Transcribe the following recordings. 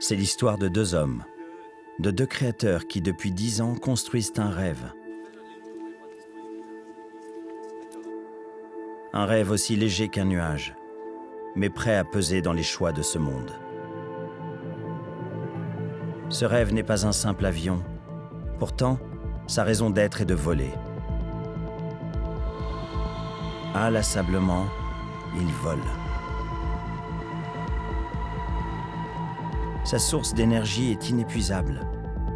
C'est l'histoire de deux hommes, de deux créateurs qui, depuis 10 ans, construisent un rêve. Un rêve aussi léger qu'un nuage, mais prêt à peser dans les choix de ce monde. Ce rêve n'est pas un simple avion. Pourtant, sa raison d'être est de voler. Inlassablement, il vole. Sa source d'énergie est inépuisable.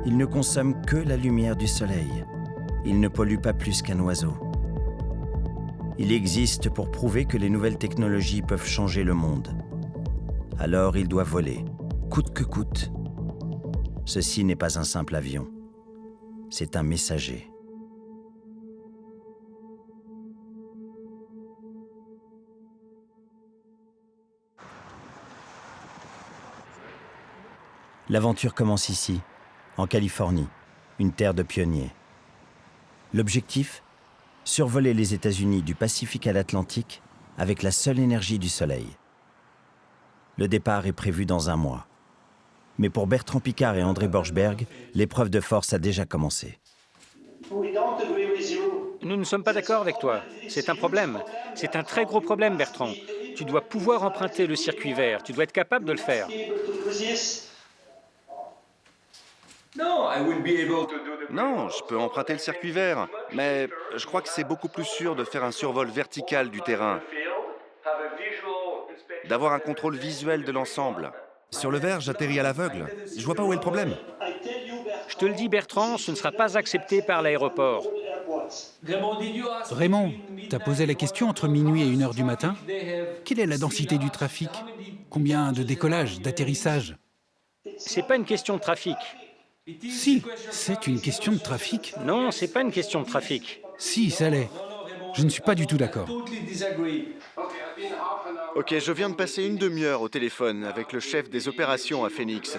Il ne consomme que la lumière du soleil. Il ne pollue pas plus qu'un oiseau. Il existe pour prouver que les nouvelles technologies peuvent changer le monde. Alors il doit voler, coûte que coûte. Ceci n'est pas un simple avion. C'est un messager. L'aventure commence ici, en Californie, une terre de pionniers. L'objectif ? Survoler les États-Unis du Pacifique à l'Atlantique avec la seule énergie du soleil. Le départ est prévu dans 1 mois. Mais pour Bertrand Piccard et André Borschberg, l'épreuve de force a déjà commencé. Nous ne sommes pas d'accord avec toi. C'est un problème. C'est un très gros problème, Bertrand. Tu dois pouvoir emprunter le circuit vert. Tu dois être capable de le faire. Non, je peux emprunter le circuit vert, mais je crois que c'est beaucoup plus sûr de faire un survol vertical du terrain, d'avoir un contrôle visuel de l'ensemble. Sur le vert, j'atterris à l'aveugle. Je vois pas où est le problème. Je te le dis, Bertrand, ce ne sera pas accepté par l'aéroport. Raymond, t'as posé la question entre minuit et 1h du matin? Quelle est la densité du trafic? Combien de décollages, d'atterrissages? C'est pas une question de trafic. Si, c'est une question de trafic. Non, c'est pas une question de trafic. Si, ça l'est. Je ne suis pas du tout d'accord. Ok, je viens de passer une demi-heure au téléphone avec le chef des opérations à Phoenix.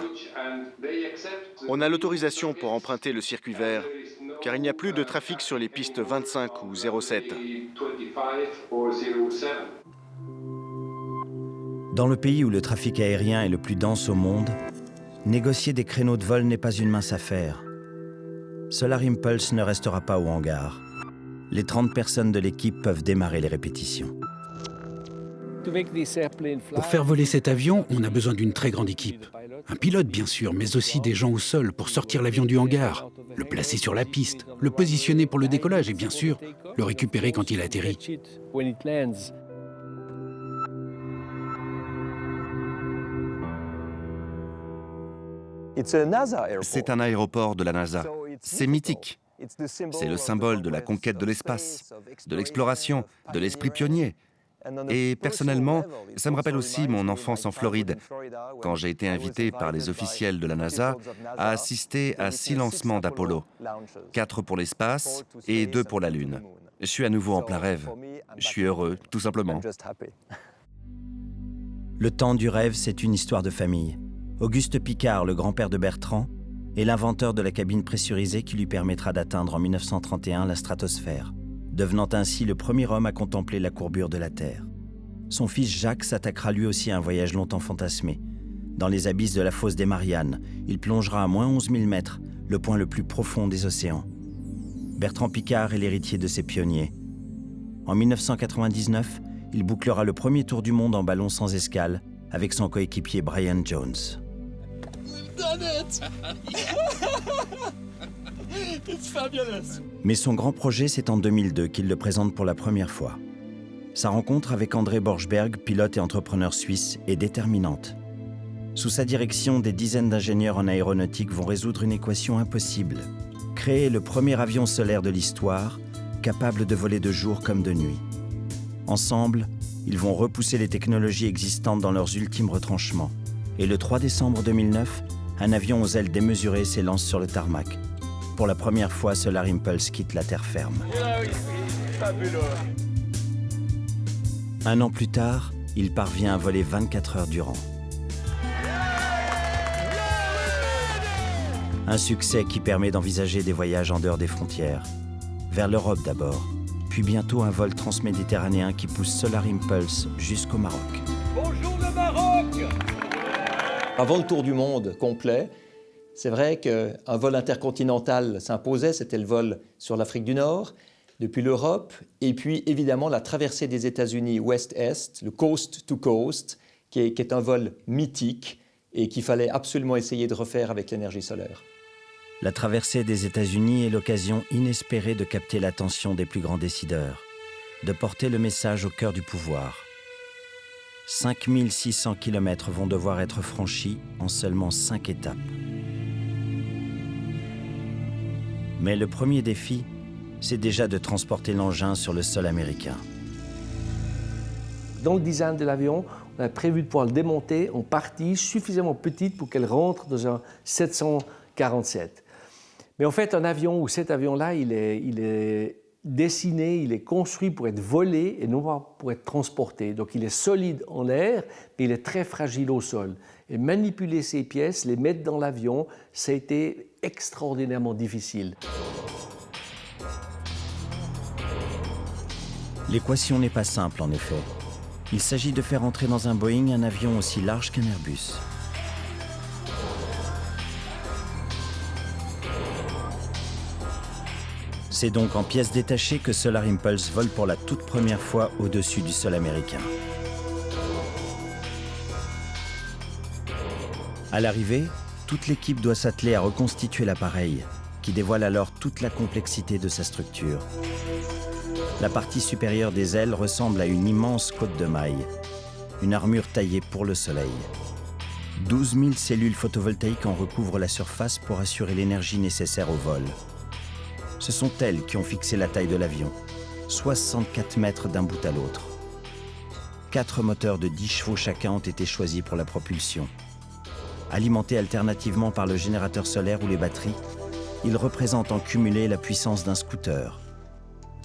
On a l'autorisation pour emprunter le circuit vert, car il n'y a plus de trafic sur les pistes 25 ou 07. Dans le pays où le trafic aérien est le plus dense au monde, négocier des créneaux de vol n'est pas une mince affaire. Solar Impulse ne restera pas au hangar. Les 30 personnes de l'équipe peuvent démarrer les répétitions. Pour faire voler cet avion, on a besoin d'une très grande équipe. Un pilote, bien sûr, mais aussi des gens au sol pour sortir l'avion du hangar, le placer sur la piste, le positionner pour le décollage et bien sûr, le récupérer quand il atterrit. C'est un aéroport de la NASA. C'est mythique. C'est le symbole de la conquête de l'espace, de l'exploration, de l'esprit pionnier. Et personnellement, ça me rappelle aussi mon enfance en Floride, quand j'ai été invité par les officiels de la NASA à assister à 6 lancements d'Apollo, 4 pour l'espace et 2 pour la Lune. Je suis à nouveau en plein rêve. Je suis heureux, tout simplement. Le temps du rêve, c'est une histoire de famille. Auguste Piccard, le grand-père de Bertrand, est l'inventeur de la cabine pressurisée qui lui permettra d'atteindre en 1931 la stratosphère, devenant ainsi le premier homme à contempler la courbure de la Terre. Son fils Jacques s'attaquera lui aussi à un voyage longtemps fantasmé. Dans les abysses de la fosse des Mariannes, il plongera à moins 11 000 mètres, le point le plus profond des océans. Bertrand Piccard est l'héritier de ces pionniers. En 1999, il bouclera le premier tour du monde en ballon sans escale avec son coéquipier Brian Jones. Mais son grand projet, c'est en 2002 qu'il le présente pour la première fois. Sa rencontre avec André Borschberg, pilote et entrepreneur suisse, est déterminante. Sous sa direction, des dizaines d'ingénieurs en aéronautique vont résoudre une équation impossible. Créer le premier avion solaire de l'histoire, capable de voler de jour comme de nuit. Ensemble, ils vont repousser les technologies existantes dans leurs ultimes retranchements. Et le 3 décembre 2009, un avion aux ailes démesurées s'élance sur le tarmac. Pour la première fois, Solar Impulse quitte la terre ferme. Un an plus tard, il parvient à voler 24 heures durant. Un succès qui permet d'envisager des voyages en dehors des frontières. Vers l'Europe d'abord, puis bientôt un vol transméditerranéen qui pousse Solar Impulse jusqu'au Maroc. Bonjour le Maroc! Avant le tour du monde complet, c'est vrai qu'un vol intercontinental s'imposait, c'était le vol sur l'Afrique du Nord, depuis l'Europe, et puis évidemment la traversée des États-Unis ouest-est, le coast to coast, qui est un vol mythique et qu'il fallait absolument essayer de refaire avec l'énergie solaire. La traversée des États-Unis est l'occasion inespérée de capter l'attention des plus grands décideurs, de porter le message au cœur du pouvoir. 5600 km vont devoir être franchis en seulement 5 étapes. Mais le premier défi, c'est déjà de transporter l'engin sur le sol américain. Dans le design de l'avion, on a prévu de pouvoir le démonter en partie suffisamment petite pour qu'elle rentre dans un 747. Mais en fait, un avion ou cet avion-là, il est dessiné, il est construit pour être volé et non pas pour être transporté. Donc il est solide en l'air, mais il est très fragile au sol. Et manipuler ces pièces, les mettre dans l'avion, ça a été extraordinairement difficile. L'équation n'est pas simple en effet. Il s'agit de faire entrer dans un Boeing un avion aussi large qu'un Airbus. C'est donc en pièces détachées que Solar Impulse vole pour la toute première fois au-dessus du sol américain. À l'arrivée, toute l'équipe doit s'atteler à reconstituer l'appareil, qui dévoile alors toute la complexité de sa structure. La partie supérieure des ailes ressemble à une immense côte de mailles, une armure taillée pour le soleil. 12 000 cellules photovoltaïques en recouvrent la surface pour assurer l'énergie nécessaire au vol. Ce sont elles qui ont fixé la taille de l'avion, 64 mètres d'un bout à l'autre. 4 moteurs de 10 chevaux chacun ont été choisis pour la propulsion. Alimentés alternativement par le générateur solaire ou les batteries, ils représentent en cumulé la puissance d'un scooter.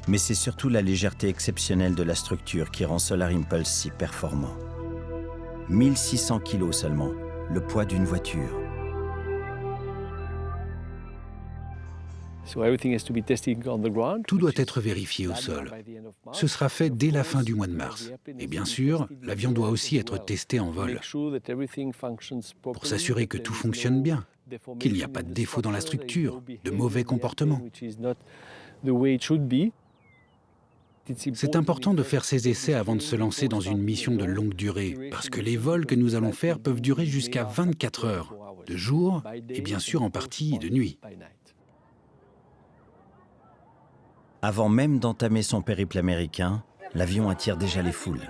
Mais c'est surtout la légèreté exceptionnelle de la structure qui rend Solar Impulse si performant. 1600 kg seulement, le poids d'une voiture. Tout doit être vérifié au sol. Ce sera fait dès la fin du mois de mars. Et bien sûr, l'avion doit aussi être testé en vol pour s'assurer que tout fonctionne bien, qu'il n'y a pas de défaut dans la structure, de mauvais comportements. C'est important de faire ces essais avant de se lancer dans une mission de longue durée, parce que les vols que nous allons faire peuvent durer jusqu'à 24 heures, de jour et bien sûr en partie de nuit. Avant même d'entamer son périple américain, l'avion attire déjà les foules.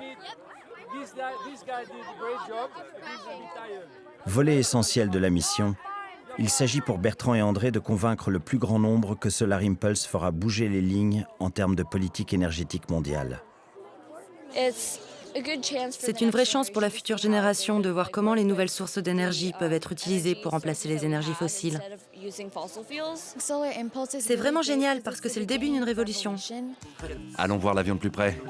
Volet essentiel de la mission, il s'agit pour Bertrand et André de convaincre le plus grand nombre que Solar Impulse fera bouger les lignes en termes de politique énergétique mondiale. C'est une vraie chance pour la future génération de voir comment les nouvelles sources d'énergie peuvent être utilisées pour remplacer les énergies fossiles. C'est vraiment génial parce que c'est le début d'une révolution. Allons voir l'avion de plus près.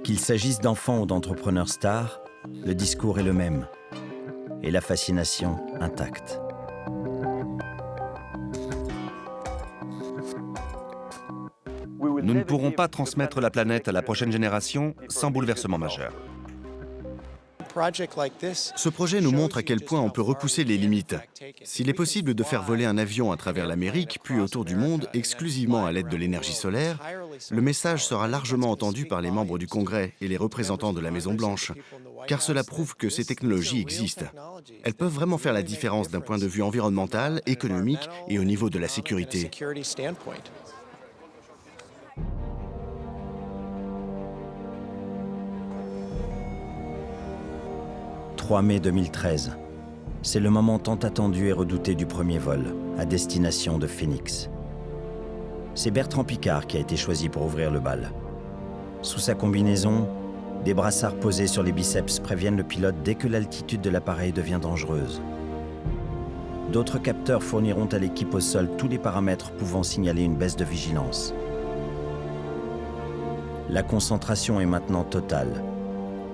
Qu'il s'agisse d'enfants ou d'entrepreneurs stars, le discours est le même. Et la fascination intacte. Nous ne pourrons pas transmettre la planète à la prochaine génération sans bouleversement majeur. Ce projet nous montre à quel point on peut repousser les limites. S'il est possible de faire voler un avion à travers l'Amérique, puis autour du monde, exclusivement à l'aide de l'énergie solaire, le message sera largement entendu par les membres du Congrès et les représentants de la Maison-Blanche, car cela prouve que ces technologies existent. Elles peuvent vraiment faire la différence d'un point de vue environnemental, économique et au niveau de la sécurité. 3 mai 2013. C'est le moment tant attendu et redouté du premier vol, à destination de Phoenix. C'est Bertrand Piccard qui a été choisi pour ouvrir le bal. Sous sa combinaison, des brassards posés sur les biceps préviennent le pilote dès que l'altitude de l'appareil devient dangereuse. D'autres capteurs fourniront à l'équipe au sol tous les paramètres pouvant signaler une baisse de vigilance. La concentration est maintenant totale,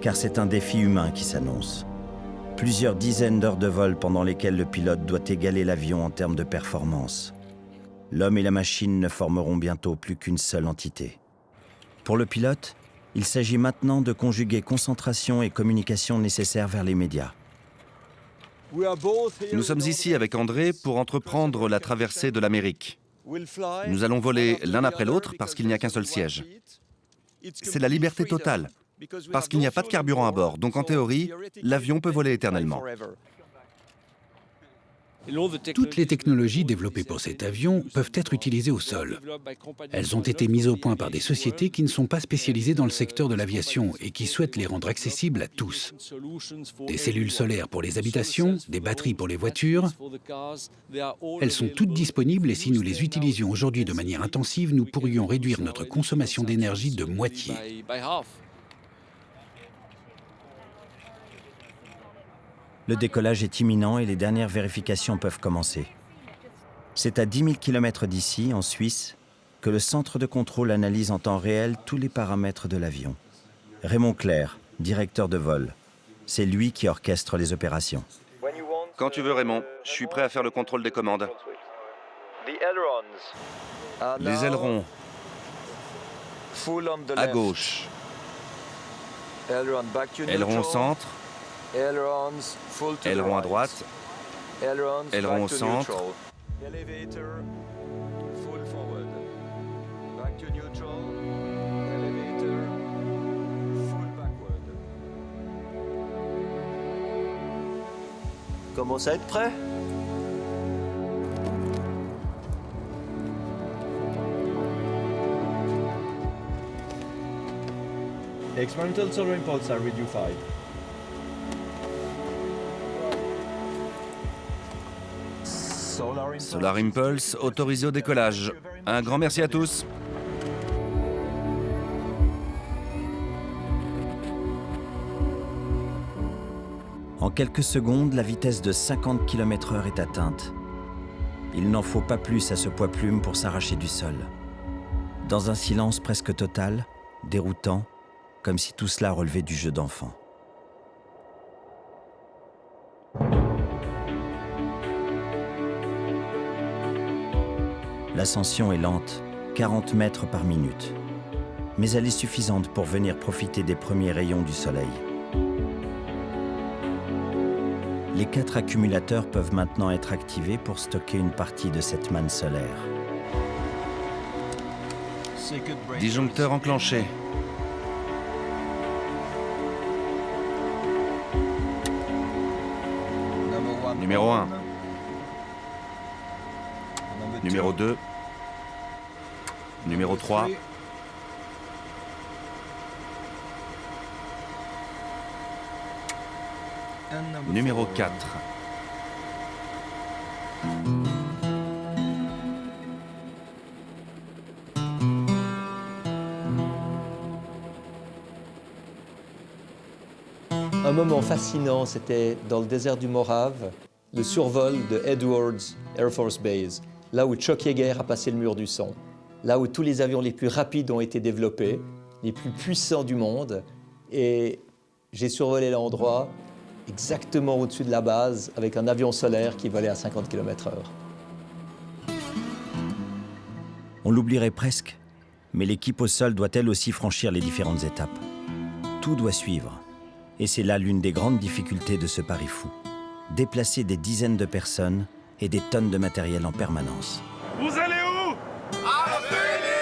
car c'est un défi humain qui s'annonce. Plusieurs dizaines d'heures de vol pendant lesquelles le pilote doit égaler l'avion en termes de performance. L'homme et la machine ne formeront bientôt plus qu'une seule entité. Pour le pilote, il s'agit maintenant de conjuguer concentration et communication nécessaires vers les médias. Nous sommes ici avec André pour entreprendre la traversée de l'Amérique. Nous allons voler l'un après l'autre parce qu'il n'y a qu'un seul siège. C'est la liberté totale, parce qu'il n'y a pas de carburant à bord. Donc en théorie, l'avion peut voler éternellement. Toutes les technologies développées pour cet avion peuvent être utilisées au sol. Elles ont été mises au point par des sociétés qui ne sont pas spécialisées dans le secteur de l'aviation et qui souhaitent les rendre accessibles à tous. Des cellules solaires pour les habitations, des batteries pour les voitures. Elles sont toutes disponibles et si nous les utilisions aujourd'hui de manière intensive, nous pourrions réduire notre consommation d'énergie de moitié. Le décollage est imminent et les dernières vérifications peuvent commencer. C'est à 10 000 km d'ici, en Suisse, que le centre de contrôle analyse en temps réel tous les paramètres de l'avion. Raymond Clerc, directeur de vol. C'est lui qui orchestre les opérations. Quand tu veux, Raymond, je suis prêt à faire le contrôle des commandes. Les ailerons, à gauche. Aileron au centre. Aileron à droite. Aileron au centre. Commence à être prêt. Experimental solar impulse are reducified. Solar Impulse autorisé au décollage. Un grand merci à tous. En quelques secondes, la vitesse de 50 km/h est atteinte. Il n'en faut pas plus à ce poids plume pour s'arracher du sol. Dans un silence presque total, déroutant, comme si tout cela relevait du jeu d'enfant. L'ascension est lente, 40 mètres par minute. Mais elle est suffisante pour venir profiter des premiers rayons du soleil. Les 4 accumulateurs peuvent maintenant être activés pour stocker une partie de cette manne solaire. Disjoncteur enclenché. Numéro 1. Numéro 2. Numéro 3. Numéro 4. Un moment fascinant, c'était dans le désert du Morave, le survol de Edwards Air Force Base, là où Chuck Yeager a passé le mur du son, là où tous les avions les plus rapides ont été développés, les plus puissants du monde. Et j'ai survolé l'endroit exactement au-dessus de la base avec un avion solaire qui volait à 50 km/h. On l'oublierait presque, mais l'équipe au sol doit elle aussi franchir les différentes étapes. Tout doit suivre. Et c'est là l'une des grandes difficultés de ce pari fou. Déplacer des dizaines de personnes et des tonnes de matériel en permanence. Vous allez où? À Phoenix!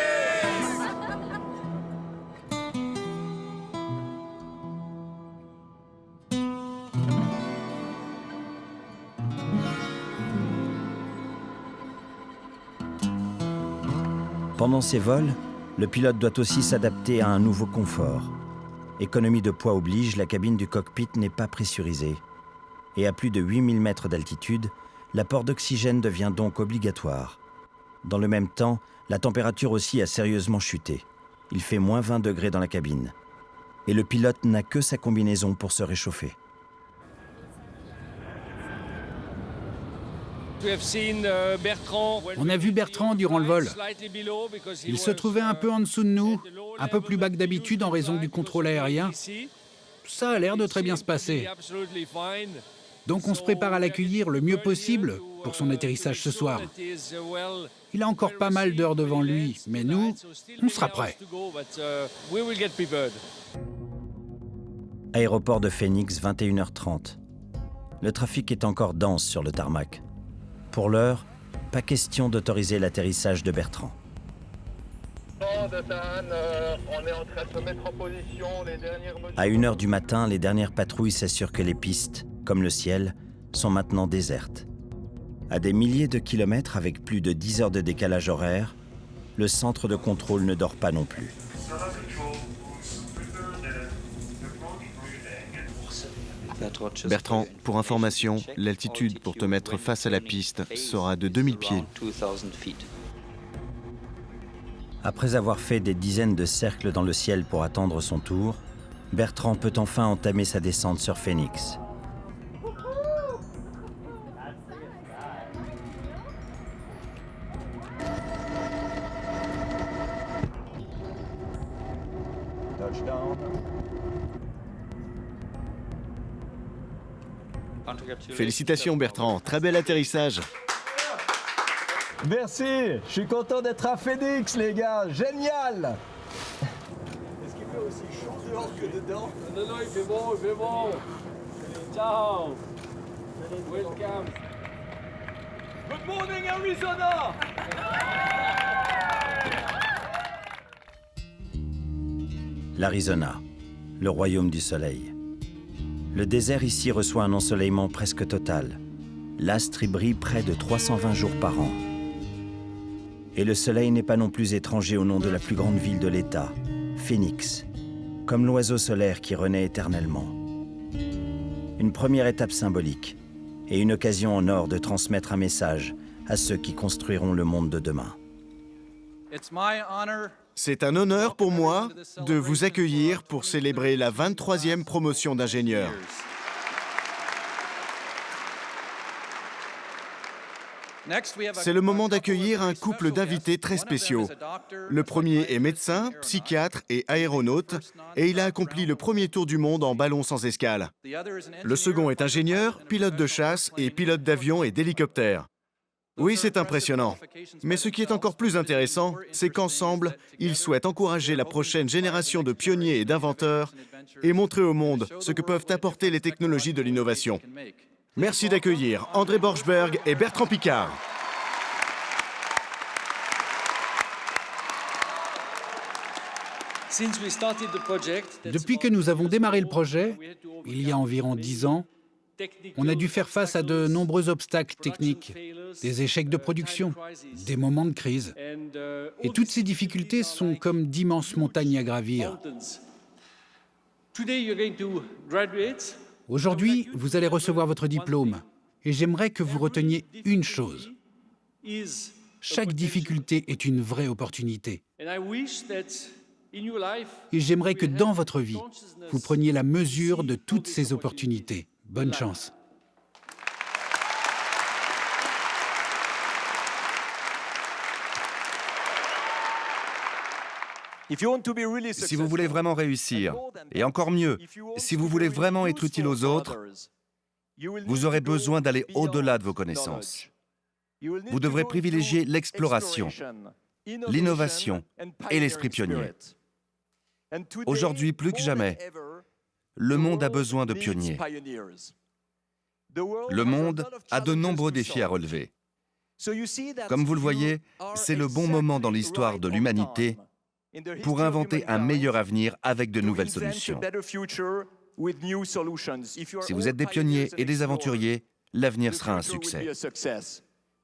Pendant ces vols, le pilote doit aussi s'adapter à un nouveau confort. Économie de poids oblige, la cabine du cockpit n'est pas pressurisée. Et à plus de 8000 mètres d'altitude, l'apport d'oxygène devient donc obligatoire. Dans le même temps, la température aussi a sérieusement chuté. Il fait moins 20 degrés dans la cabine. Et le pilote n'a que sa combinaison pour se réchauffer. On a vu Bertrand durant le vol. Il se trouvait un peu en dessous de nous, un peu plus bas que d'habitude en raison du contrôle aérien. Ça a l'air de très bien se passer. Donc on se prépare à l'accueillir le mieux possible pour son atterrissage ce soir. Il a encore pas mal d'heures devant lui, mais nous, on sera prêts. Aéroport de Phoenix, 21h30. Le trafic est encore dense sur le tarmac. Pour l'heure, pas question d'autoriser l'atterrissage de Bertrand. À 1h du matin, les dernières patrouilles s'assurent que les pistes, comme le ciel, sont maintenant désertes. À des milliers de kilomètres, avec plus de 10 heures de décalage horaire, le centre de contrôle ne dort pas non plus. Bertrand, pour information, l'altitude pour te mettre face à la piste sera de 2000 pieds. Après avoir fait des dizaines de cercles dans le ciel pour attendre son tour, Bertrand peut enfin entamer sa descente sur Phoenix. Félicitations Bertrand, très bel atterrissage. Merci, je suis content d'être à Phoenix, les gars, génial. Est-ce qu'il fait aussi chaud dehors que dedans? Non, il fait bon, il fait bon. Ciao. Welcome. Good morning, Arizona. L'Arizona, le royaume du soleil. Le désert ici reçoit un ensoleillement presque total. L'astre y brille près de 320 jours par an. Et le soleil n'est pas non plus étranger au nom de la plus grande ville de l'État, Phoenix, comme l'oiseau solaire qui renaît éternellement. Une première étape symbolique et une occasion en or de transmettre un message à ceux qui construiront le monde de demain. C'est un honneur pour moi de vous accueillir pour célébrer la 23e promotion d'ingénieur. C'est le moment d'accueillir un couple d'invités très spéciaux. Le premier est médecin, psychiatre et aéronaute, et il a accompli le premier tour du monde en ballon sans escale. Le second est ingénieur, pilote de chasse et pilote d'avion et d'hélicoptère. Oui, c'est impressionnant. Mais ce qui est encore plus intéressant, c'est qu'ensemble, ils souhaitent encourager la prochaine génération de pionniers et d'inventeurs et montrer au monde ce que peuvent apporter les technologies de l'innovation. Merci d'accueillir André Borschberg et Bertrand Piccard. Depuis que nous avons démarré le projet, il y a environ 10 ans, on a dû faire face à de nombreux obstacles techniques, des échecs de production, des moments de crise. Et toutes ces difficultés sont comme d'immenses montagnes à gravir. Aujourd'hui, vous allez recevoir votre diplôme et j'aimerais que vous reteniez une chose. Chaque difficulté est une vraie opportunité. Et j'aimerais que dans votre vie, vous preniez la mesure de toutes ces opportunités. Bonne chance. Si vous voulez vraiment réussir, et encore mieux, si vous voulez vraiment être utile aux autres, vous aurez besoin d'aller au-delà de vos connaissances. Vous devrez privilégier l'exploration, l'innovation et l'esprit pionnier. Aujourd'hui, plus que jamais, le monde a besoin de pionniers. Le monde a de nombreux défis à relever. Comme vous le voyez, c'est le bon moment dans l'histoire de l'humanité pour inventer un meilleur avenir avec de nouvelles solutions. Si vous êtes des pionniers et des aventuriers, l'avenir sera un succès.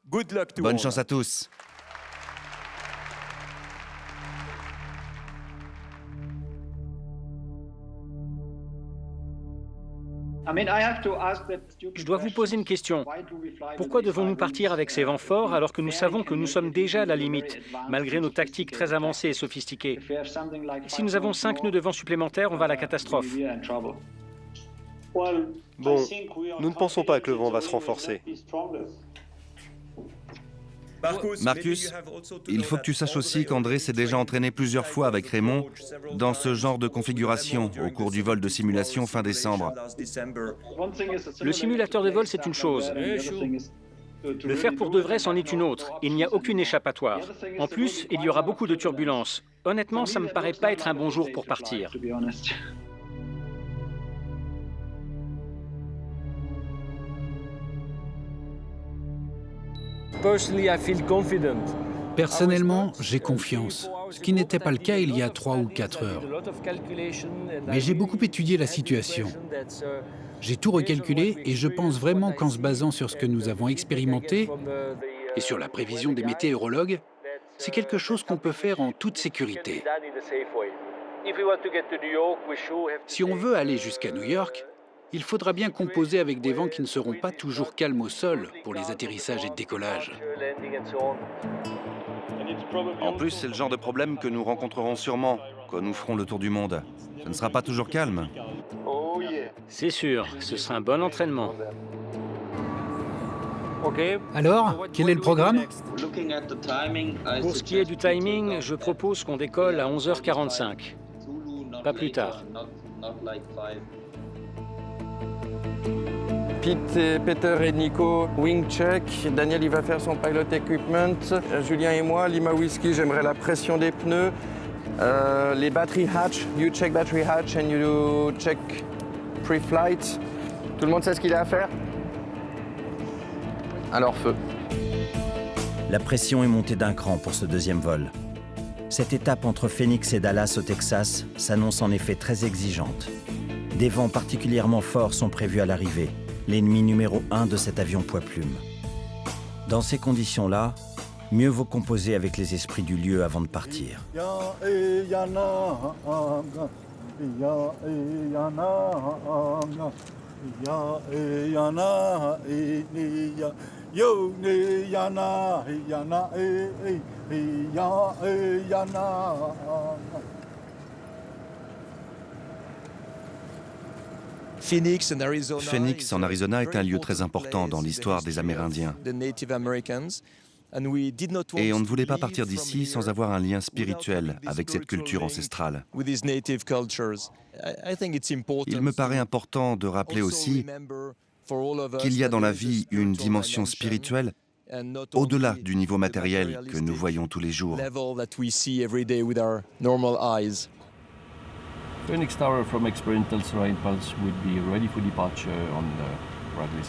Bonne chance à tous. Je dois vous poser une question. Pourquoi devons-nous partir avec ces vents forts alors que nous savons que nous sommes déjà à la limite, malgré nos tactiques très avancées et sophistiquées? Si nous avons 5 nœuds de vent supplémentaires, on va à la catastrophe. Bon, nous ne pensons pas que le vent va se renforcer. Marcus, il faut que tu saches aussi qu'André s'est déjà entraîné plusieurs fois avec Raymond dans ce genre de configuration au cours du vol de simulation fin décembre. Le simulateur de vol, c'est une chose. Le faire pour de vrai, c'en est une autre. Il n'y a aucune échappatoire. En plus, il y aura beaucoup de turbulences. Honnêtement, ça ne me paraît pas être un bon jour pour partir. Personnellement, j'ai confiance, ce qui n'était pas le cas il y a 3 ou 4 heures. Mais j'ai beaucoup étudié la situation. J'ai tout recalculé et je pense vraiment qu'en se basant sur ce que nous avons expérimenté et sur la prévision des météorologues, c'est quelque chose qu'on peut faire en toute sécurité. Si on veut aller jusqu'à New York, il faudra bien composer avec des vents qui ne seront pas toujours calmes au sol pour les atterrissages et décollages. En plus, c'est le genre de problème que nous rencontrerons sûrement quand nous ferons le tour du monde. Ce ne sera pas toujours calme. C'est sûr, ce sera un bon entraînement. Alors, quel est le programme? Pour ce qui est du timing, je propose qu'on décolle à 11h45. Pas plus tard. Peter et Nico, wing check. Daniel, il va faire son pilot equipment. Julien et moi, Lima Whiskey, j'aimerais la pression des pneus. Les battery hatch, you check battery hatch and you check pre-flight. Tout le monde sait ce qu'il a à faire? Alors, feu. La pression est montée d'un cran pour ce deuxième vol. Cette étape entre Phoenix et Dallas au Texas s'annonce en effet très exigeante. Des vents particulièrement forts sont prévus à l'arrivée, l'ennemi numéro 1 de cet avion poids-plume. Dans ces conditions-là, mieux vaut composer avec les esprits du lieu avant de partir. Phoenix, en Arizona, est un lieu très important dans l'histoire des Amérindiens. Et on ne voulait pas partir d'ici sans avoir un lien spirituel avec cette culture ancestrale. Il me paraît important de rappeler aussi qu'il y a dans la vie une dimension spirituelle au-delà du niveau matériel que nous voyons tous les jours. Phoenix Tower from experimental terrain pulse would be ready for departure on the runway 08.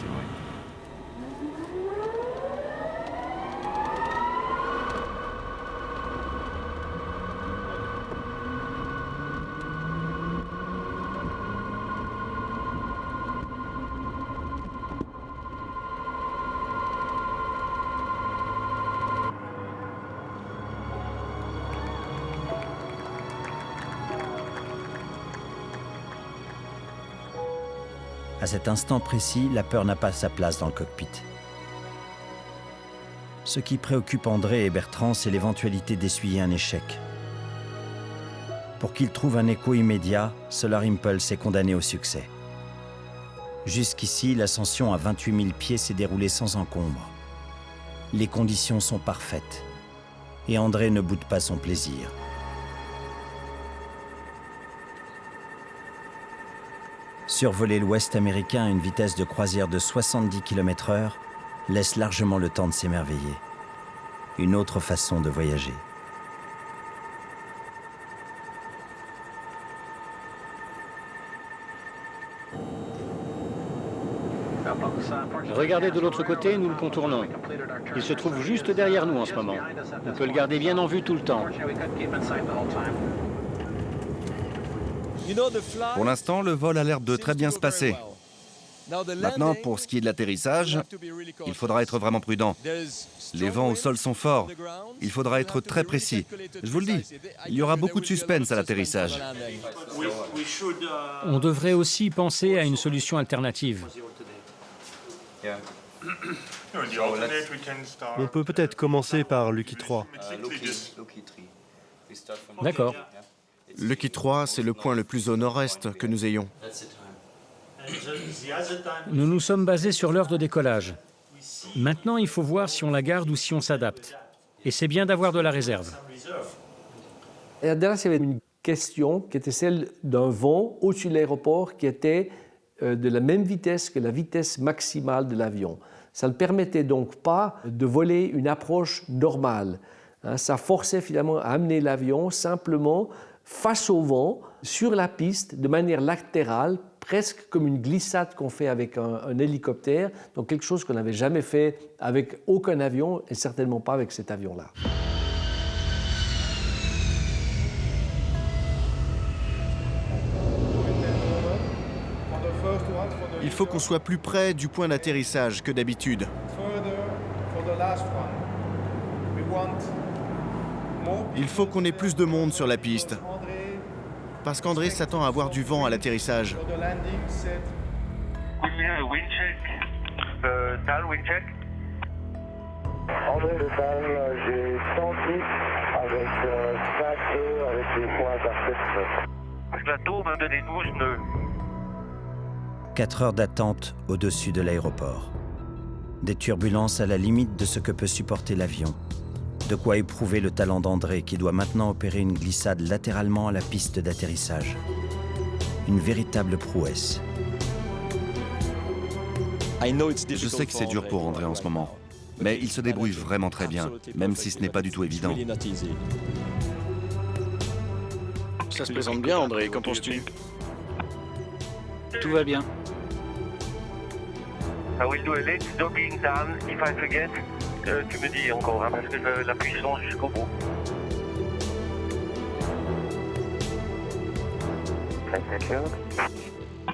À cet instant précis, la peur n'a pas sa place dans le cockpit. Ce qui préoccupe André et Bertrand, c'est l'éventualité d'essuyer un échec. Pour qu'ils trouvent un écho immédiat, Solar Impulse est condamné au succès. Jusqu'ici, l'ascension à 28 000 pieds s'est déroulée sans encombre. Les conditions sont parfaites. Et André ne boude pas son plaisir. Survoler l'Ouest américain à une vitesse de croisière de 70 km/h laisse largement le temps de s'émerveiller. Une autre façon de voyager. Regardez de l'autre côté, nous le contournons. Il se trouve juste derrière nous en ce moment. On peut le garder bien en vue tout le temps. Pour l'instant, le vol a l'air de très bien se passer. Maintenant, pour ce qui est de l'atterrissage, il faudra être vraiment prudent. Les vents au sol sont forts. Il faudra être très précis. Je vous le dis, il y aura beaucoup de suspense à l'atterrissage. On devrait aussi penser à une solution alternative. On peut peut-être commencer par Lucky 3. D'accord. Lucky 3, c'est le point le plus au nord-est que nous ayons. Nous nous sommes basés sur l'heure de décollage. Maintenant, il faut voir si on la garde ou si on s'adapte. Et c'est bien d'avoir de la réserve. Et à Dallas, il y avait une question qui était celle d'un vent au-dessus de l'aéroport qui était de la même vitesse que la vitesse maximale de l'avion. Ça ne permettait donc pas de voler une approche normale. Ça forçait finalement à amener l'avion simplement face au vent, sur la piste, de manière latérale, presque comme une glissade qu'on fait avec un hélicoptère, donc quelque chose qu'on n'avait jamais fait avec aucun avion et certainement pas avec cet avion-là. Il faut qu'on soit plus près du point d'atterrissage que d'habitude. Il faut qu'on ait plus de monde sur la piste. Parce qu'André s'attend à avoir du vent à l'atterrissage. André, le bal, j'ai 106 avec 5 nœuds avec les points à 7 nœuds. La tour m'a donné 12 nœuds. 4 heures d'attente au-dessus de l'aéroport. Des turbulences à la limite de ce que peut supporter l'avion. De quoi éprouver le talent d'André qui doit maintenant opérer une glissade latéralement à la piste d'atterrissage. Une véritable prouesse. Je sais que c'est dur pour André en ce moment, mais il se débrouille vraiment très bien, même si ce n'est pas du tout évident. Ça se présente bien, André, qu'en penses-tu? Tout va bien. I will do a late docking down if I forget. Tu me dis encore, hein, parce que la puissance jusqu'au bout.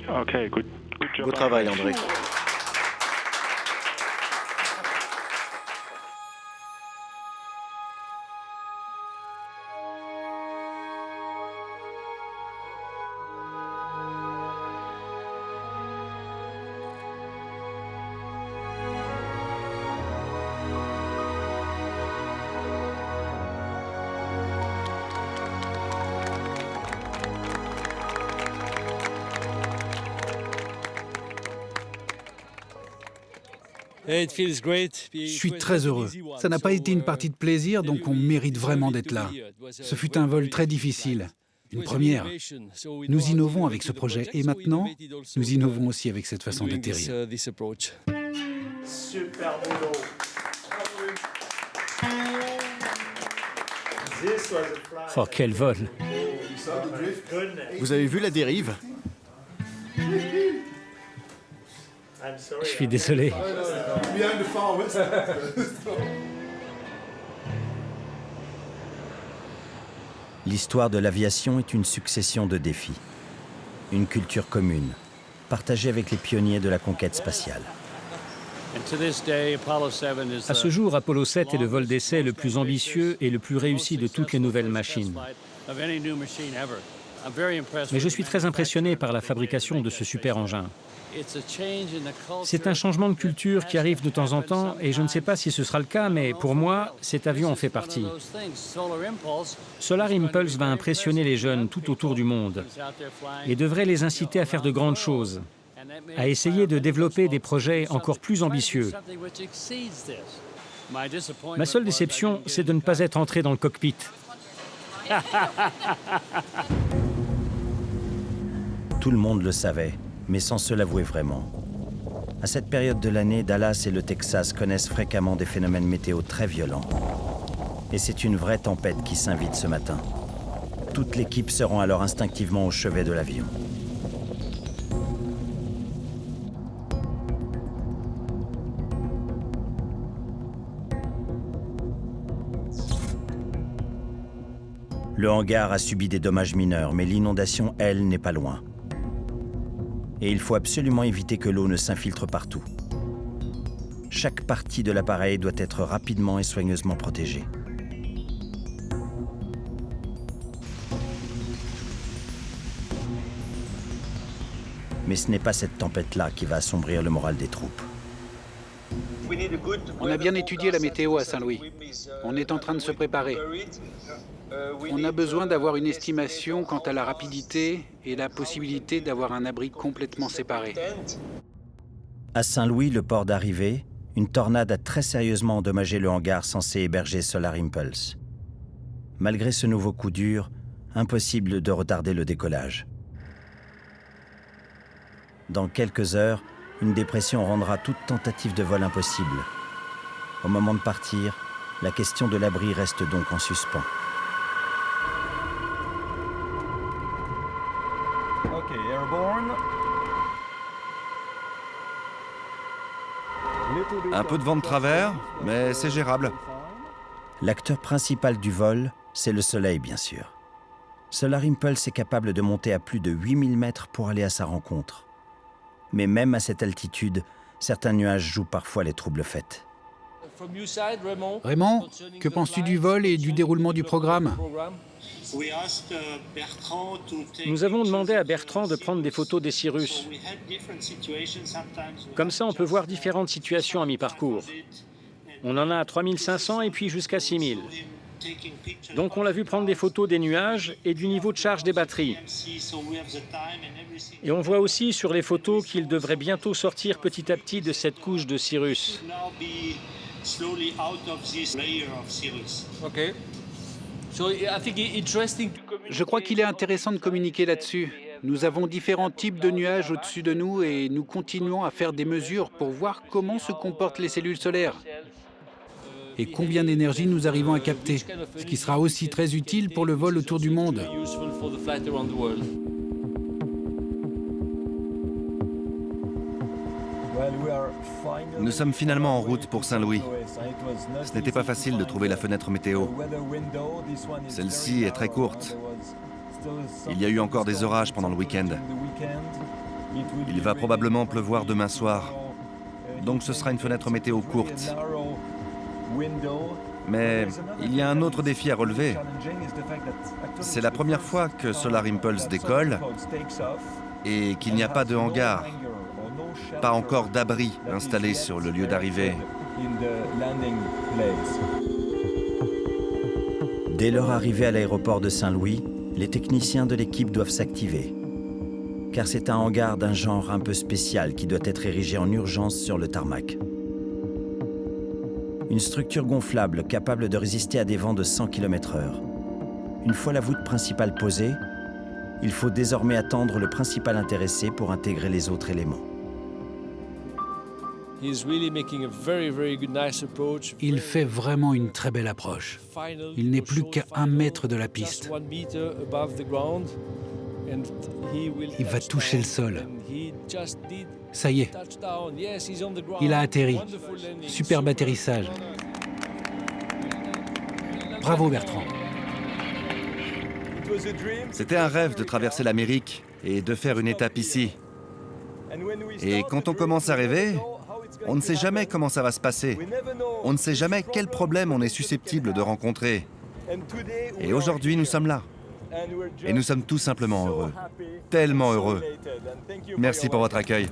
Ok, good. Beau travail, André. Je suis très heureux. Ça n'a pas été une partie de plaisir, donc on mérite vraiment d'être là. Ce fut un vol très difficile, une première. Nous innovons avec ce projet et maintenant, nous innovons aussi avec cette façon d'atterrir. Super boulot. Oh, quel vol! Vous avez vu la dérive? Je suis désolé. L'histoire de l'aviation est une succession de défis. Une culture commune, partagée avec les pionniers de la conquête spatiale. À ce jour, Apollo 7 est le vol d'essai le plus ambitieux et le plus réussi de toutes les nouvelles machines. Mais je suis très impressionné par la fabrication de ce super engin. C'est un changement de culture qui arrive de temps en temps et je ne sais pas si ce sera le cas, mais pour moi, cet avion en fait partie. Solar Impulse va impressionner les jeunes tout autour du monde et devrait les inciter à faire de grandes choses, à essayer de développer des projets encore plus ambitieux. Ma seule déception, c'est de ne pas être entré dans le cockpit. Tout le monde le savait, mais sans se l'avouer vraiment. À cette période de l'année, Dallas et le Texas connaissent fréquemment des phénomènes météo très violents. Et c'est une vraie tempête qui s'invite ce matin. Toute l'équipe se rend alors instinctivement au chevet de l'avion. Le hangar a subi des dommages mineurs, mais l'inondation, elle, n'est pas loin. Et il faut absolument éviter que l'eau ne s'infiltre partout. Chaque partie de l'appareil doit être rapidement et soigneusement protégée. Mais ce n'est pas cette tempête-là qui va assombrir le moral des troupes. On a bien étudié la météo à Saint-Louis. On est en train de se préparer. On a besoin d'avoir une estimation quant à la rapidité et la possibilité d'avoir un abri complètement séparé. À Saint-Louis, le port d'arrivée, une tornade a très sérieusement endommagé le hangar censé héberger Solar Impulse. Malgré ce nouveau coup dur, impossible de retarder le décollage. Dans quelques heures, une dépression rendra toute tentative de vol impossible. Au moment de partir, la question de l'abri reste donc en suspens. Ok, airborne. Un peu de vent de travers, mais c'est gérable. L'acteur principal du vol, c'est le Soleil, bien sûr. Solar Impulse est capable de monter à plus de 8000 mètres pour aller à sa rencontre. Mais même à cette altitude, certains nuages jouent parfois les troubles faits. Raymond, que penses-tu du vol et du déroulement du programme? Nous avons demandé à Bertrand de prendre des photos des Cirrus. Comme ça, on peut voir différentes situations à mi-parcours. On en a à 3500 et puis jusqu'à 6000. Donc on l'a vu prendre des photos des nuages et du niveau de charge des batteries. Et on voit aussi sur les photos qu'il devrait bientôt sortir petit à petit de cette couche de Cirrus. Je crois qu'il est intéressant de communiquer là-dessus. Nous avons différents types de nuages au-dessus de nous et nous continuons à faire des mesures pour voir comment se comportent les cellules solaires et combien d'énergie nous arrivons à capter, ce qui sera aussi très utile pour le vol autour du monde. Nous sommes finalement en route pour Saint-Louis. Ce n'était pas facile de trouver la fenêtre météo. Celle-ci est très courte. Il y a eu encore des orages pendant le week-end. Il va probablement pleuvoir demain soir. Donc ce sera une fenêtre météo courte. Mais il y a un autre défi à relever. C'est la première fois que Solar Impulse décolle et qu'il n'y a pas de hangar, pas encore d'abri installé sur le lieu d'arrivée. Dès leur arrivée à l'aéroport de Saint-Louis, les techniciens de l'équipe doivent s'activer. Car c'est un hangar d'un genre un peu spécial qui doit être érigé en urgence sur le tarmac. Une structure gonflable capable de résister à des vents de 100 km/h. Une fois la voûte principale posée, il faut désormais attendre le principal intéressé pour intégrer les autres éléments. Il fait vraiment une très belle approche. Il n'est plus qu'à 1 mètre de la piste. Il va toucher le sol. Ça y est, il a atterri. Superbe atterrissage. Bravo Bertrand. C'était un rêve de traverser l'Amérique et de faire une étape ici. Et quand on commence à rêver, on ne sait jamais comment ça va se passer. On ne sait jamais quel problème on est susceptible de rencontrer. Et aujourd'hui, nous sommes là. Et nous sommes tout simplement heureux. Tellement heureux. Merci pour votre accueil.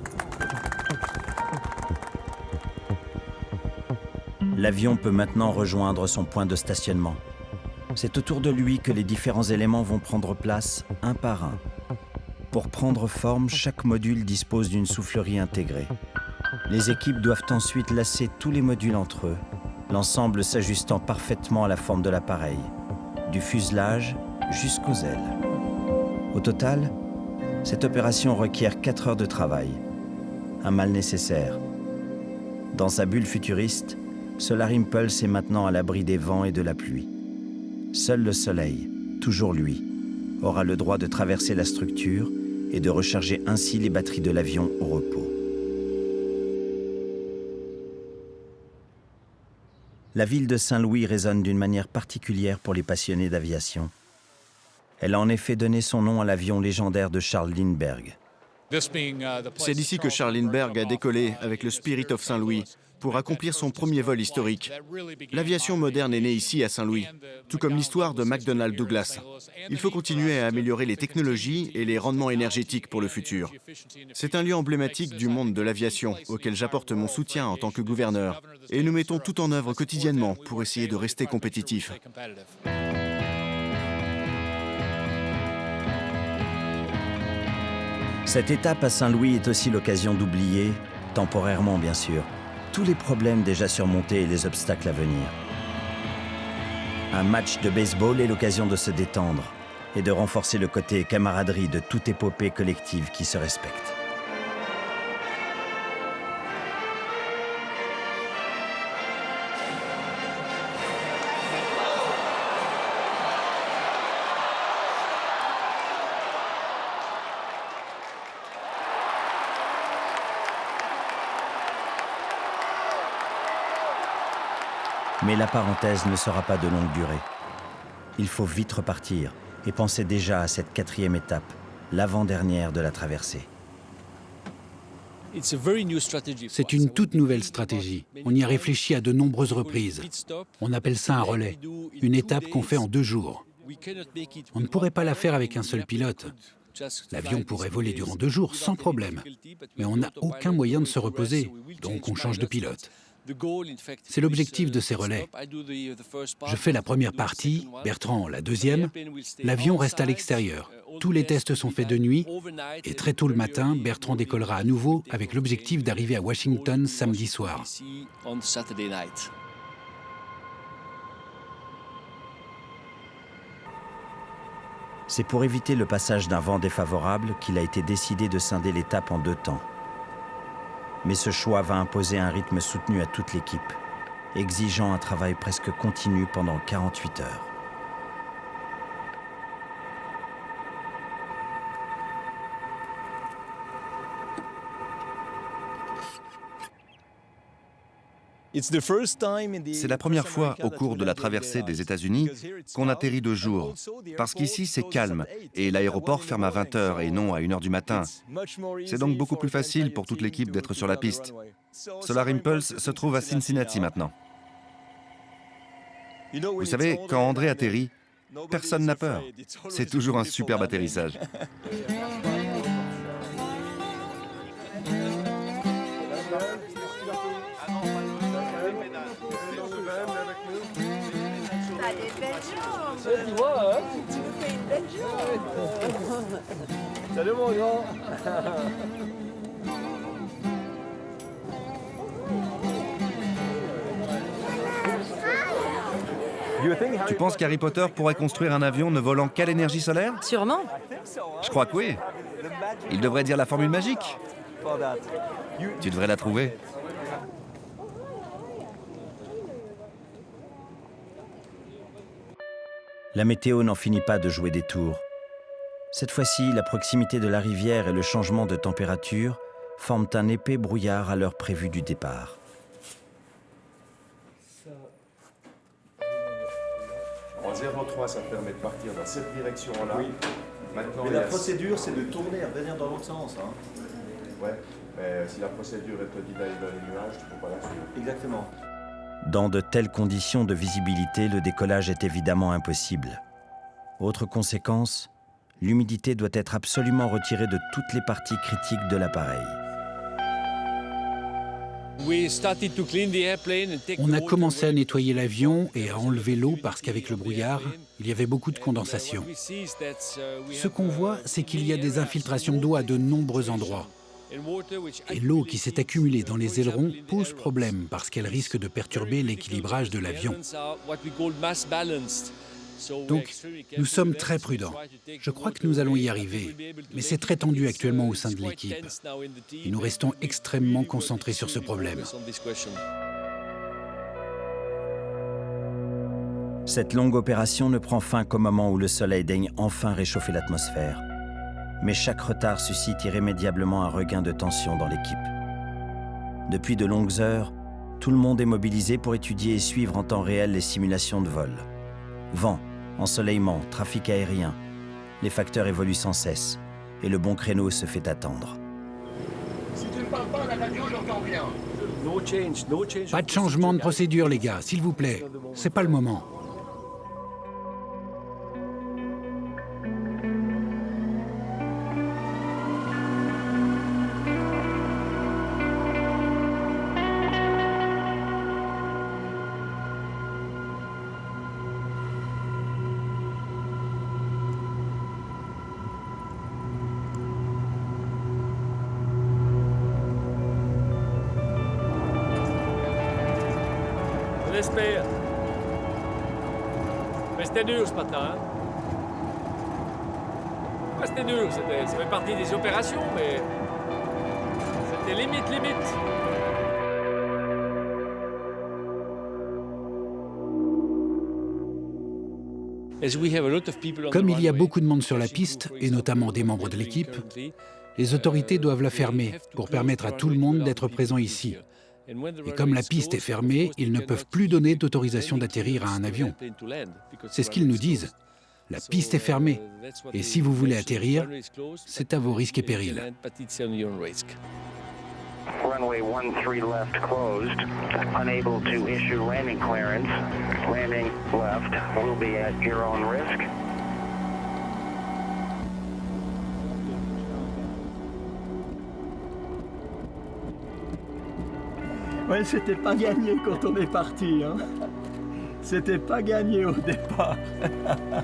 L'avion peut maintenant rejoindre son point de stationnement. C'est autour de lui que les différents éléments vont prendre place un par un. Pour prendre forme, chaque module dispose d'une soufflerie intégrée. Les équipes doivent ensuite lasser tous les modules entre eux, l'ensemble s'ajustant parfaitement à la forme de l'appareil, du fuselage jusqu'aux ailes. Au total, cette opération requiert 4 heures de travail, un mal nécessaire. Dans sa bulle futuriste, Solar Impulse est maintenant à l'abri des vents et de la pluie. Seul le Soleil, toujours lui, aura le droit de traverser la structure et de recharger ainsi les batteries de l'avion au repos. La ville de Saint-Louis résonne d'une manière particulière pour les passionnés d'aviation. Elle a en effet donné son nom à l'avion légendaire de Charles Lindbergh. C'est d'ici que Charles Lindbergh a décollé avec le Spirit of Saint-Louis pour accomplir son premier vol historique. L'aviation moderne est née ici à Saint-Louis, tout comme l'histoire de McDonnell Douglas. Il faut continuer à améliorer les technologies et les rendements énergétiques pour le futur. C'est un lieu emblématique du monde de l'aviation auquel j'apporte mon soutien en tant que gouverneur. Et nous mettons tout en œuvre quotidiennement pour essayer de rester compétitifs. Cette étape à Saint-Louis est aussi l'occasion d'oublier, temporairement bien sûr, tous les problèmes déjà surmontés et les obstacles à venir. Un match de baseball est l'occasion de se détendre et de renforcer le côté camaraderie de toute épopée collective qui se respecte. Mais la parenthèse ne sera pas de longue durée. Il faut vite repartir et penser déjà à cette 4e étape, l'avant-dernière de la traversée. C'est une toute nouvelle stratégie. On y a réfléchi à de nombreuses reprises. On appelle ça un relais, une étape qu'on fait en 2 jours. On ne pourrait pas la faire avec un seul pilote. L'avion pourrait voler durant 2 jours sans problème, mais on n'a aucun moyen de se reposer, donc on change de pilote. C'est l'objectif de ces relais. Je fais la première partie, Bertrand la deuxième. L'avion reste à l'extérieur. Tous les tests sont faits de nuit et très tôt le matin, Bertrand décollera à nouveau avec l'objectif d'arriver à Washington samedi soir. C'est pour éviter le passage d'un vent défavorable qu'il a été décidé de scinder l'étape en 2 temps. Mais ce choix va imposer un rythme soutenu à toute l'équipe, exigeant un travail presque continu pendant 48 heures. C'est la première fois au cours de la traversée des États-Unis qu'on atterrit de jour, parce qu'ici c'est calme et l'aéroport ferme à 20 h et non à 1 h du matin. C'est donc beaucoup plus facile pour toute l'équipe d'être sur la piste. Solar Impulse se trouve à Cincinnati maintenant. Vous savez, quand André atterrit, personne n'a peur. C'est toujours un superbe atterrissage. Tu vois, hein? Tu nous fais une belle jambe. Salut mon grand. Tu penses qu'Harry Potter pourrait construire un avion ne volant qu'à l'énergie solaire? Sûrement. Je crois que oui. Il devrait dire la formule magique. Tu devrais la trouver. La météo n'en finit pas de jouer des tours. Cette fois-ci, la proximité de la rivière et le changement de température forment un épais brouillard à l'heure prévue du départ. En 0,3, ça te permet de partir dans cette direction-là. Oui. Maintenant, mais la procédure, c'est de tourner et revenir dans l'autre sens. Hein. Ouais, mais si la procédure elle te dit d'aller vers les nuages, tu ne peux pas la suivre. Exactement. Dans de telles conditions de visibilité, le décollage est évidemment impossible. Autre conséquence, l'humidité doit être absolument retirée de toutes les parties critiques de l'appareil. On a commencé à nettoyer l'avion et à enlever l'eau parce qu'avec le brouillard, il y avait beaucoup de condensation. Ce qu'on voit, c'est qu'il y a des infiltrations d'eau à de nombreux endroits. Et l'eau qui s'est accumulée dans les ailerons pose problème parce qu'elle risque de perturber l'équilibrage de l'avion. Donc, nous sommes très prudents. Je crois que nous allons y arriver, mais c'est très tendu actuellement au sein de l'équipe. Et nous restons extrêmement concentrés sur ce problème. Cette longue opération ne prend fin qu'au moment où le soleil daigne enfin réchauffer l'atmosphère. Mais chaque retard suscite irrémédiablement un regain de tension dans l'équipe. Depuis de longues heures, tout le monde est mobilisé pour étudier et suivre en temps réel les simulations de vol. Vent, ensoleillement, trafic aérien, les facteurs évoluent sans cesse et le bon créneau se fait attendre. Si tu ne parles pas à la radio, j'entends rien. Pas de changement de procédure, les gars, s'il vous plaît. C'est pas le moment. J'espère. Mais c'était dur ce matin. Hein? Ouais, c'était dur, ça fait partie des opérations, mais c'était limite. Comme il y a beaucoup de monde sur la piste, et notamment des membres de l'équipe, les autorités doivent la fermer pour permettre à tout le monde d'être présent ici. Et comme la piste est fermée, ils ne peuvent plus donner d'autorisation d'atterrir à un avion. C'est ce qu'ils nous disent. La piste est fermée. Et si vous voulez atterrir, c'est à vos risques et périls. Runway 13 left closed. Unable to issue landing clearance. Landing left will be at your own risk. Ouais, c'était pas gagné quand on est parti, hein. C'était pas gagné au départ.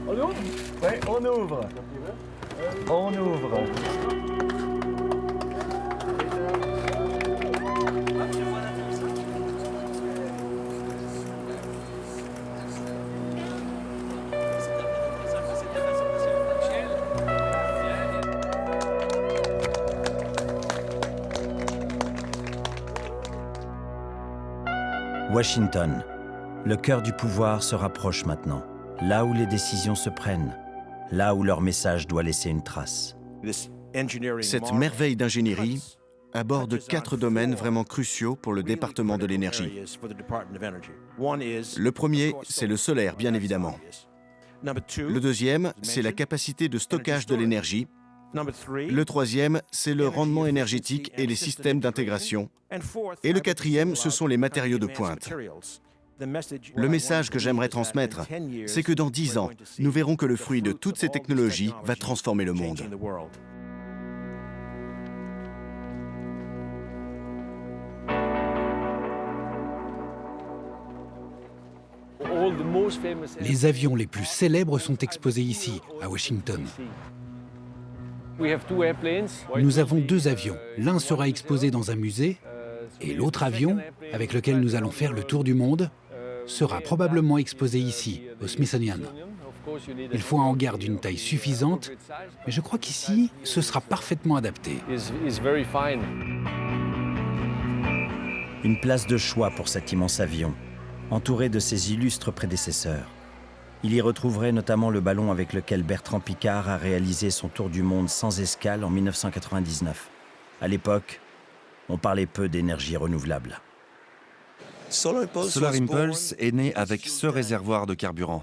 On ouvre? Ouais, on ouvre. On ouvre. Washington, le cœur du pouvoir se rapproche maintenant, là où les décisions se prennent, là où leur message doit laisser une trace. Cette merveille d'ingénierie aborde 4 domaines vraiment cruciaux pour le département de l'énergie. Le premier, c'est le solaire, bien évidemment. Le deuxième, c'est la capacité de stockage de l'énergie. Le troisième, c'est le rendement énergétique et les systèmes d'intégration. Et le quatrième, ce sont les matériaux de pointe. Le message que j'aimerais transmettre, c'est que dans 10 ans, nous verrons que le fruit de toutes ces technologies va transformer le monde. Les avions les plus célèbres sont exposés ici, à Washington. Nous avons 2 avions. L'un sera exposé dans un musée et l'autre avion, avec lequel nous allons faire le tour du monde, sera probablement exposé ici, au Smithsonian. Il faut un hangar d'une taille suffisante, mais je crois qu'ici, ce sera parfaitement adapté. Une place de choix pour cet immense avion, entouré de ses illustres prédécesseurs. Il y retrouverait notamment le ballon avec lequel Bertrand Piccard a réalisé son tour du monde sans escale en 1999. À l'époque, on parlait peu d'énergie renouvelable. Solar Impulse est né avec ce réservoir de carburant.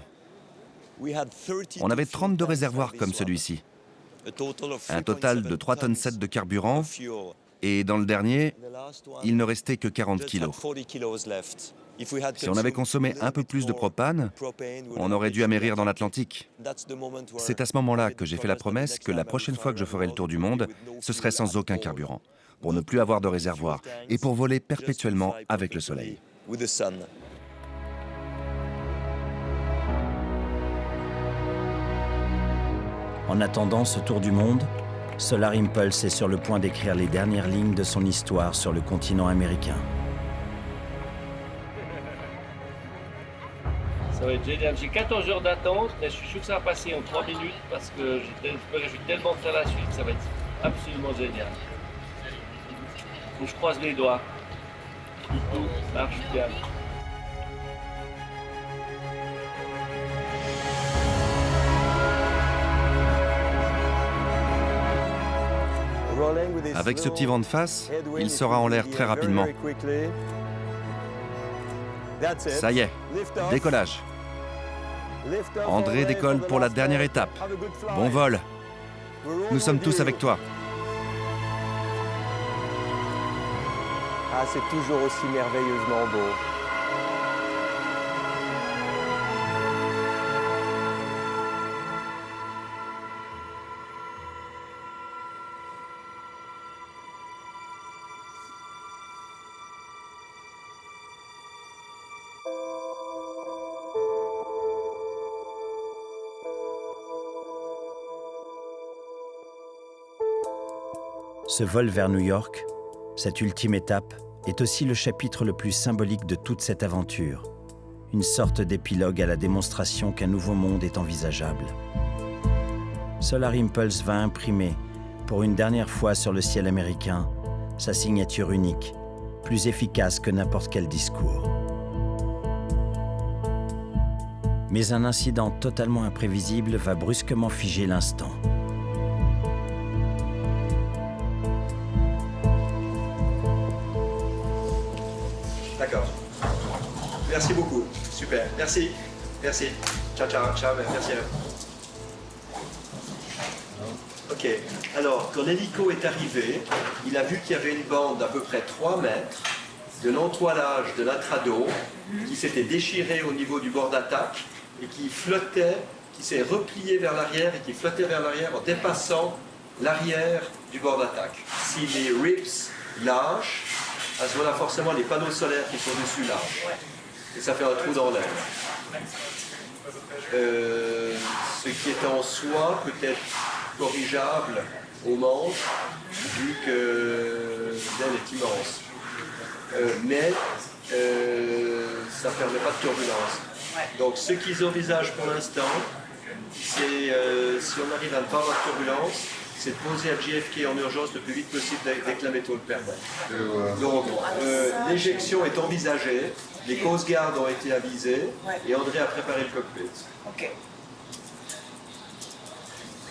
On avait 32 réservoirs comme celui-ci. Un total de 3,7 tonnes de carburant. Et dans le dernier, il ne restait que 40 kilos. Si on avait consommé un peu plus de propane, on aurait dû amérir dans l'Atlantique. C'est à ce moment-là que j'ai fait la promesse que la prochaine fois que je ferai le tour du monde, ce serait sans aucun carburant, pour ne plus avoir de réservoir et pour voler perpétuellement avec le soleil. En attendant ce tour du monde, Solar Impulse est sur le point d'écrire les dernières lignes de son histoire sur le continent américain. Ça va être génial. J'ai 14 heures d'attente, mais je suis sûr que ça va passer en 3 minutes parce que je me réjouis tellement de faire la suite, ça va être absolument génial. Donc je croise les doigts. Tout marche bien. Avec ce petit vent de face, il sera en l'air très rapidement. Ça y est, décollage. André décolle pour la dernière étape. Bon vol. Nous sommes tous avec toi. Ah, c'est toujours aussi merveilleusement beau. Ce vol vers New York, cette ultime étape, est aussi le chapitre le plus symbolique de toute cette aventure. Une sorte d'épilogue à la démonstration qu'un nouveau monde est envisageable. Solar Impulse va imprimer, pour une dernière fois sur le ciel américain, sa signature unique, plus efficace que n'importe quel discours. Mais un incident totalement imprévisible va brusquement figer l'instant. D'accord. Merci beaucoup. Super. Merci. Merci. Ciao, ciao, ciao. Merci. Ok. Alors, quand l'hélico est arrivé, il a vu qu'il y avait une bande d'à peu près 3 mètres de l'entoilage de l'intrado qui s'était déchiré au niveau du bord d'attaque et qui flottait, qui s'est replié vers l'arrière et qui flottait vers l'arrière en dépassant l'arrière du bord d'attaque. Si les rips lâchent, à ce moment-là, forcément, les panneaux solaires qui sont dessus lâchent. Et ça fait un trou dans l'air. Ce qui est en soi peut-être corrigeable au manche, vu que l'aile est immense. Mais ça ne permet pas de turbulence. Donc ce qu'ils envisagent pour l'instant, c'est si on arrive à ne pas avoir de turbulence, c'est de poser à JFK en urgence le plus vite possible dès que la météo le permet. Donc l'éjection est envisagée, les Coast Guard ont été avisés et André a préparé le cockpit. Ok.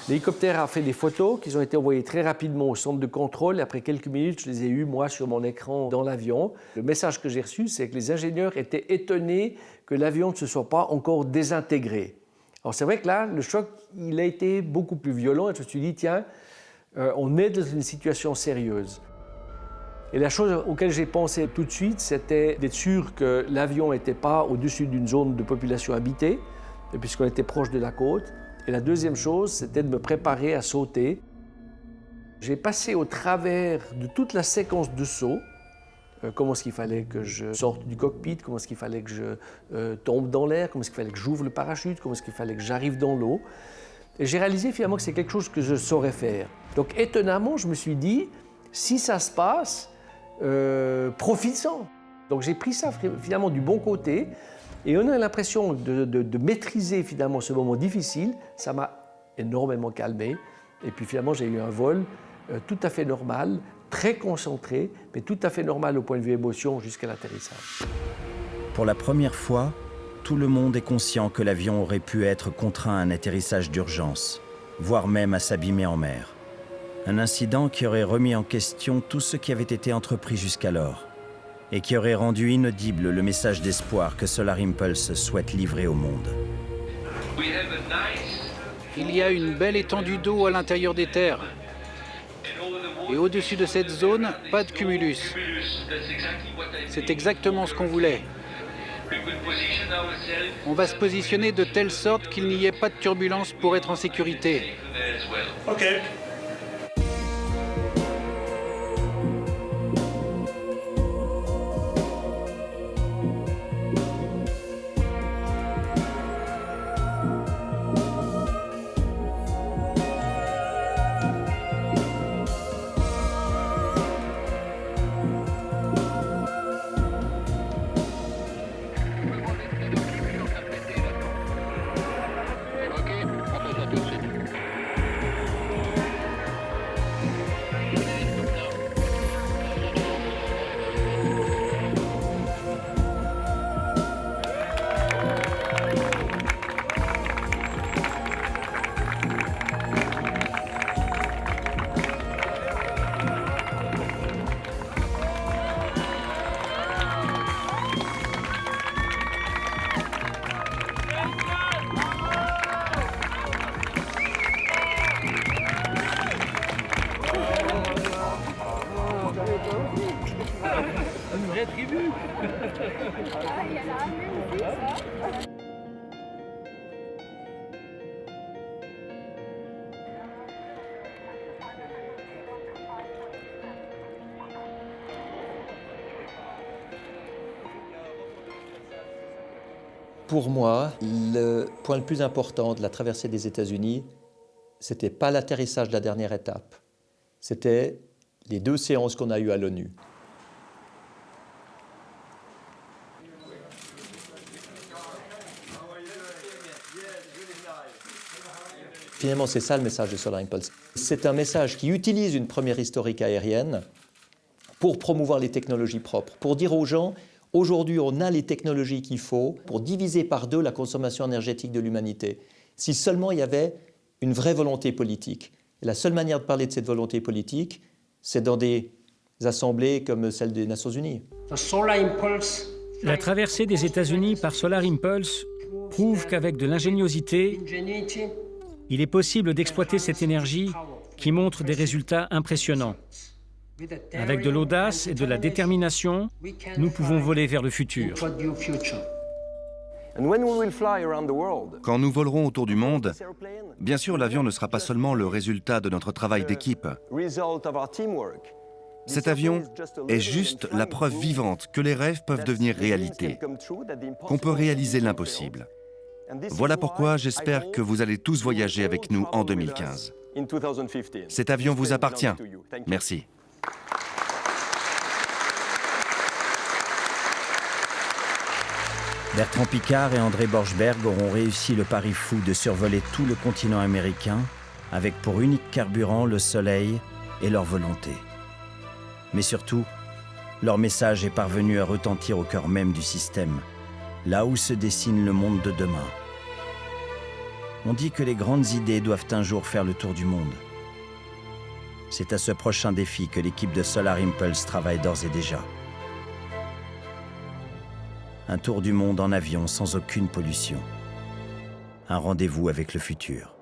L'hélicoptère a fait des photos qui ont été envoyées très rapidement au centre de contrôle et après quelques minutes, je les ai eues moi sur mon écran dans l'avion. Le message que j'ai reçu, c'est que les ingénieurs étaient étonnés que l'avion ne se soit pas encore désintégré. Alors c'est vrai que là, le choc, il a été beaucoup plus violent et je me suis dit, tiens, on est dans une situation sérieuse. Et la chose auquel j'ai pensé tout de suite, c'était d'être sûr que l'avion n'était pas au-dessus d'une zone de population habitée, puisqu'on était proche de la côte. Et la deuxième chose, c'était de me préparer à sauter. J'ai passé au travers de toute la séquence de saut, comment est-ce qu'il fallait que je sorte du cockpit, comment est-ce qu'il fallait que je tombe dans l'air, comment est-ce qu'il fallait que j'ouvre le parachute, comment est-ce qu'il fallait que j'arrive dans l'eau. Et j'ai réalisé finalement que c'est quelque chose que je saurais faire. Donc étonnamment, je me suis dit, si ça se passe, profites-en. Donc j'ai pris ça finalement du bon côté. Et on a l'impression de maîtriser finalement ce moment difficile. Ça m'a énormément calmé. Et puis finalement, j'ai eu un vol tout à fait normal, très concentré, mais tout à fait normal au point de vue émotion jusqu'à l'atterrissage. Pour la première fois, tout le monde est conscient que l'avion aurait pu être contraint à un atterrissage d'urgence, voire même à s'abîmer en mer. Un incident qui aurait remis en question tout ce qui avait été entrepris jusqu'alors et qui aurait rendu inaudible le message d'espoir que Solar Impulse souhaite livrer au monde. Il y a une belle étendue d'eau à l'intérieur des terres. Et au-dessus de cette zone, pas de cumulus. C'est exactement ce qu'on voulait. On va se positionner de telle sorte qu'il n'y ait pas de turbulence pour être en sécurité. Ok. Une vraie tribu. Pour moi, le point le plus important de la traversée des États-Unis, c'était pas l'atterrissage de la dernière étape, c'était les 2 séances qu'on a eues à l'ONU. Finalement, c'est ça le message de Solar Impulse. C'est un message qui utilise une première historique aérienne pour promouvoir les technologies propres, pour dire aux gens, aujourd'hui, on a les technologies qu'il faut pour diviser par 2 la consommation énergétique de l'humanité. Si seulement il y avait une vraie volonté politique. Et la seule manière de parler de cette volonté politique, c'est dans des assemblées comme celle des Nations Unies. La traversée des États-Unis par Solar Impulse prouve qu'avec de l'ingéniosité, il est possible d'exploiter cette énergie qui montre des résultats impressionnants. Avec de l'audace et de la détermination, nous pouvons voler vers le futur. Quand nous volerons autour du monde, bien sûr, l'avion ne sera pas seulement le résultat de notre travail d'équipe. Cet avion est juste la preuve vivante que les rêves peuvent devenir réalité, qu'on peut réaliser l'impossible. Voilà pourquoi j'espère que vous allez tous voyager avec nous en 2015. Cet avion vous appartient. Merci. Bertrand Piccard et André Borschberg auront réussi le pari fou de survoler tout le continent américain avec pour unique carburant le soleil et leur volonté. Mais surtout, leur message est parvenu à retentir au cœur même du système, là où se dessine le monde de demain. On dit que les grandes idées doivent un jour faire le tour du monde. C'est à ce prochain défi que l'équipe de Solar Impulse travaille d'ores et déjà. Un tour du monde en avion sans aucune pollution. Un rendez-vous avec le futur.